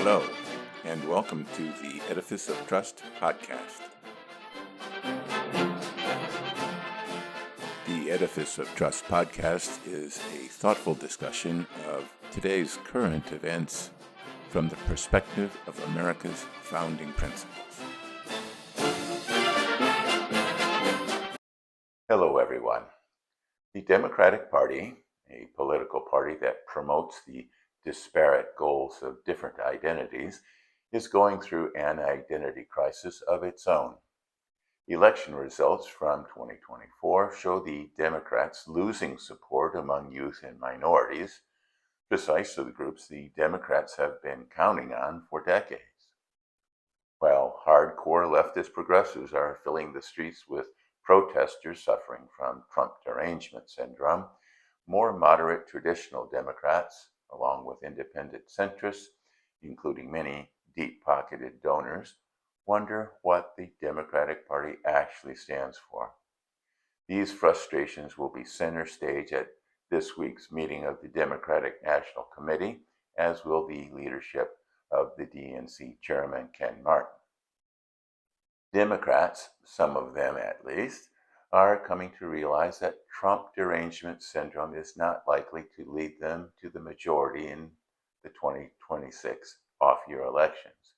Hello, and welcome to the Edifice of Trust podcast. The Edifice of Trust podcast is a thoughtful discussion of today's current events from the perspective of America's founding principles. Hello, everyone. The Democratic Party, a political party that promotes the disparate goals of different identities, is going through an identity crisis of its own. Election results from 2024 show the Democrats losing support among youth and minorities, precisely the groups the Democrats have been counting on for decades. While hardcore leftist progressives are filling the streets with protesters suffering from Trump derangement syndrome, more moderate traditional Democrats, along with independent centrists, including many deep-pocketed donors, wonder what the Democratic Party actually stands for. These frustrations will be center stage at this week's meeting of the Democratic National Committee, as will the leadership of the DNC chairman, Ken Martin. Democrats, some of them at least, are coming to realize that Trump derangement syndrome is not likely to lead them to the majority in the 2026 off-year elections.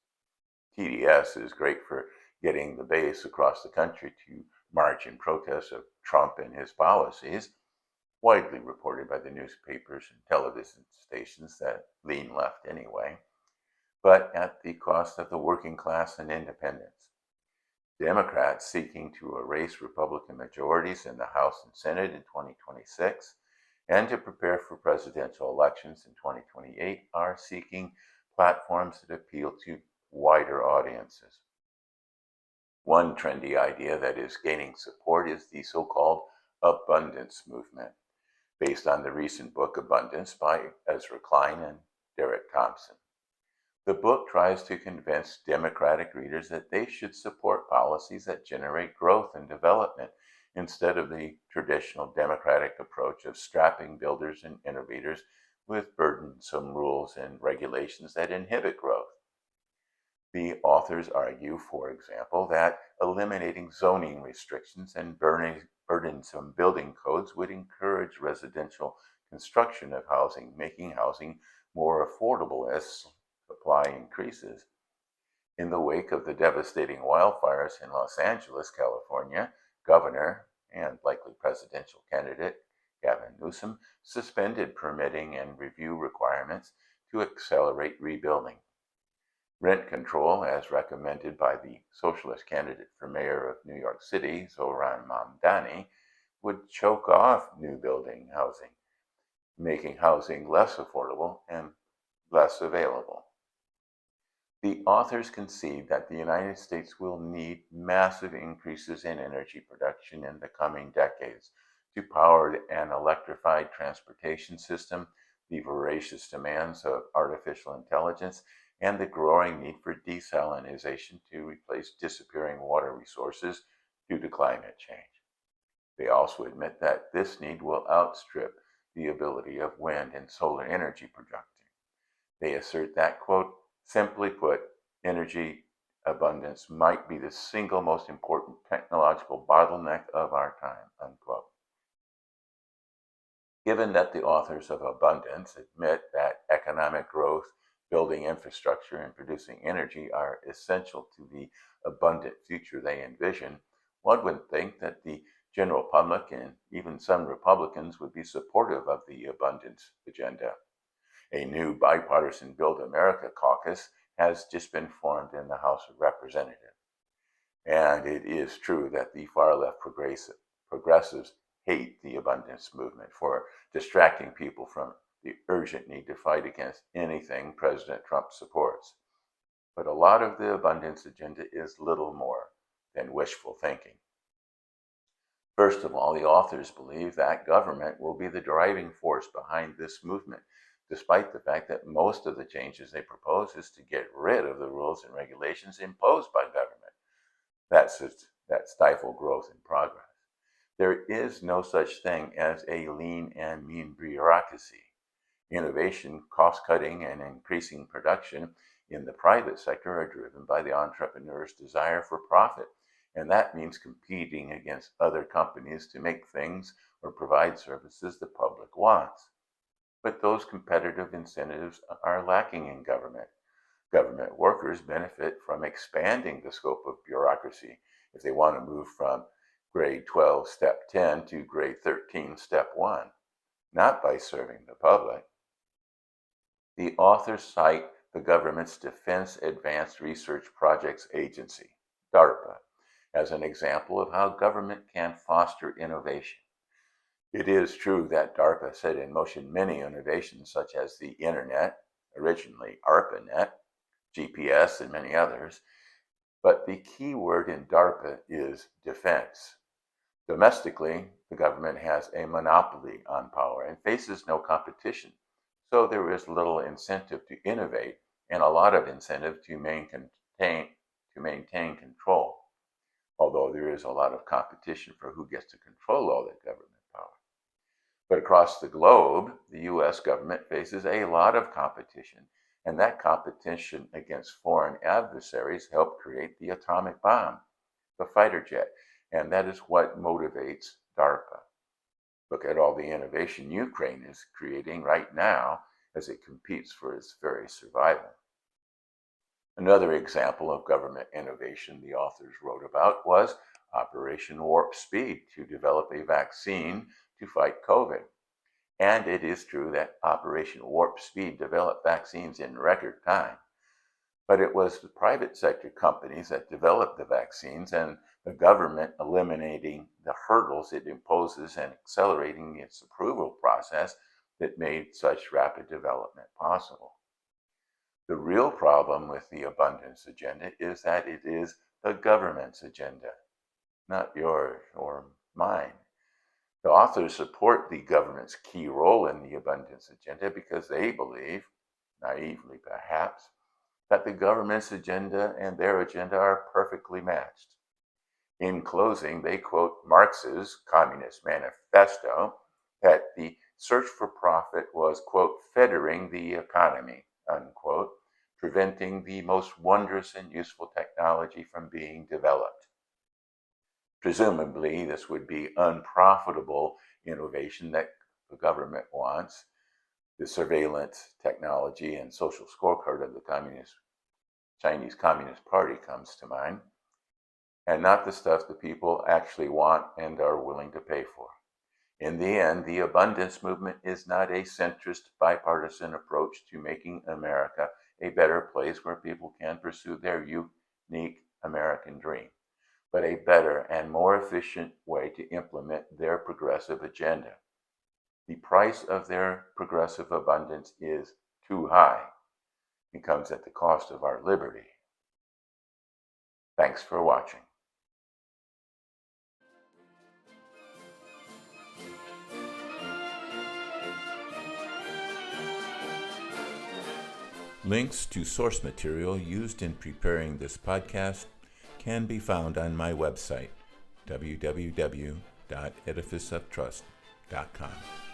TDS is great for getting the base across the country to march in protest of Trump and his policies, widely reported by the newspapers and television stations that lean left anyway, but at the cost of the working class and independents. Democrats seeking to erase Republican majorities in the House and Senate in 2026 and to prepare for presidential elections in 2028 are seeking platforms that appeal to wider audiences. One trendy idea that is gaining support is the so-called abundance movement, based on the recent book Abundance by Ezra Klein and Thompson. The book tries to convince Democratic readers that they should support policies that generate growth and development instead of the traditional Democratic approach of strapping builders and innovators with burdensome rules and regulations that inhibit growth. The authors argue, for example, that eliminating zoning restrictions and burdensome building codes would encourage residential construction of housing, making housing more affordable as supply increases. In the wake of the devastating wildfires in Los Angeles, California, Governor and likely presidential candidate Gavin Newsom suspended permitting and review requirements to accelerate rebuilding. Rent control, as recommended by the socialist candidate for mayor of New York City, Zohran Mamdani, would choke off new building housing, making housing less affordable and less available. The authors concede that the United States will need massive increases in energy production in the coming decades to power an electrified transportation system, the voracious demands of artificial intelligence, and the growing need for desalination to replace disappearing water resources due to climate change. They also admit that this need will outstrip the ability of wind and solar energy production. They assert that, quote, simply put, energy abundance might be the single most important technological bottleneck of our time, unquote. Given that the authors of Abundance admit that economic growth, building infrastructure, and producing energy are essential to the abundant future they envision, one would think that the general public and even some Republicans would be supportive of the abundance agenda. A new bipartisan Build America caucus has just been formed in the House of Representatives. And it is true that the far-left progressives hate the abundance movement for distracting people from the urgent need to fight against anything President Trump supports. But a lot of the abundance agenda is little more than wishful thinking. First of all, the authors believe that government will be the driving force behind this movement, despite the fact that most of the changes they propose is to get rid of the rules and regulations imposed by government that stifle growth and progress. There is no such thing as a lean and mean bureaucracy. Innovation, cost-cutting, and increasing production in the private sector are driven by the entrepreneur's desire for profit. And that means competing against other companies to make things or provide services the public wants. But those competitive incentives are lacking in government. Government workers benefit from expanding the scope of bureaucracy if they want to move from grade 12, step 10 to grade 13, step 1, not by serving the public. The authors cite the government's Defense Advanced Research Projects Agency, DARPA, as an example of how government can foster innovation. It is true that DARPA set in motion many innovations such as the Internet, originally ARPANET, GPS, and many others, but the key word in DARPA is defense. Domestically, the government has a monopoly on power and faces no competition, so there is little incentive to innovate and a lot of incentive to maintain control, although there is a lot of competition for who gets to control all that government power. But across the globe, the U.S. government faces a lot of competition, and that competition against foreign adversaries helped create the atomic bomb, the fighter jet, and that is what motivates DARPA. Look at all the innovation Ukraine is creating right now as it competes for its very survival. Another example of government innovation the authors wrote about was Operation Warp Speed to develop a vaccine to fight COVID. And it is true that Operation Warp Speed developed vaccines in record time. But it was the private sector companies that developed the vaccines and the government eliminating the hurdles it imposes and accelerating its approval process that made such rapid development possible. The real problem with the abundance agenda is that it is the government's agenda, not yours or mine. The authors support the government's key role in the abundance agenda because they believe, naively perhaps, that the government's agenda and their agenda are perfectly matched. In closing, they quote Marx's Communist Manifesto that the search for profit was, quote, fettering the economy, unquote, preventing the most wondrous and useful technology from being developed. Presumably, this would be unprofitable innovation that the government wants. The surveillance technology and social scorecard of the Chinese Communist Party comes to mind, and not the stuff the people actually want and are willing to pay for. In the end, the abundance movement is not a centrist, bipartisan approach to making America a better place where people can pursue their unique American dream, but a better and more efficient way to implement their progressive agenda. The price of their progressive abundance is too high. It comes at the cost of our liberty. Thanks for watching. Links to source material used in preparing this podcast can be found on my website, www.edificeoftrust.com.